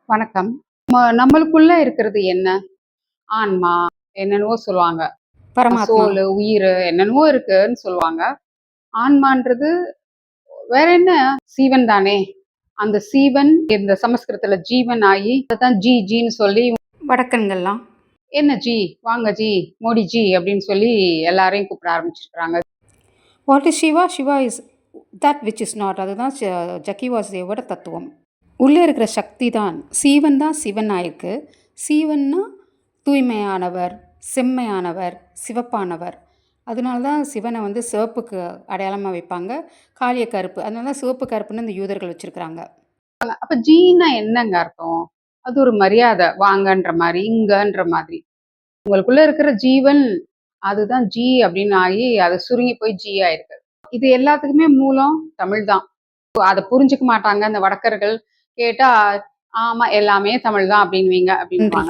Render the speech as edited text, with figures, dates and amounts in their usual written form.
வணக்கம். நம்மளுக்குள்ள இருக்கிறது என்ன? ஆன்மா, என்னென்னவோ சொல்லுவாங்க. பரமாத்மா. சோலு, உயிரு என்னென்னவோ இருக்குன்னு சொல்லுவாங்க. ஆன்மான்றது வேற என்ன? சீவன் தானே! அந்த சீவன் இந்த சமஸ்கிருதத்துல ஜீவன் ஆயி அததான் ஜின்னு சொல்லி வடக்கன்கள்லாம். என்ன ஜி, வாங்க ஜி, மோடி ஜி அப்படின்னு சொல்லி எல்லாரையும் கூப்பிட ஆரம்பிச்சிருக்கிறாங்க. What is Shiva? Shiva is that which is not. அதுதான் ஜக்கி வாசுதேவோட தத்துவம். உள்ளே இருக்கிற சக்தி தான் சீவன் தான் சிவன் ஆயிருக்கு. சீவன்னா தூய்மையானவர், செம்மையானவர், சிவப்பானவர். அதனால தான் சிவனை வந்து சிவப்புக்கு அடையாளமாக வைப்பாங்க. காளிய கருப்பு. அதனால தான் சிவப்பு கருப்புன்னு இந்த யூதர்கள் வச்சுருக்கிறாங்க. அப்ப ஜீன்னா என்னங்க அர்த்தம்? அது ஒரு மரியாதை. வாங்கன்ற மாதிரி, இங்கன்ற மாதிரி. உங்களுக்குள்ள இருக்கிற ஜீவன் அதுதான் ஜி அப்படின்னு ஆகி அது சுருங்கி போய் ஜி ஆயிருக்கு. இது எல்லாத்துக்குமே மூலம் தமிழ் தான். அதை புரிஞ்சுக்க மாட்டாங்க அந்த வடக்கர்கள். கேட்டா ஆமா எல்லாமே தமிழ் தான் அப்படின்வீங்க நன்றி. அப்படின்வாங்க.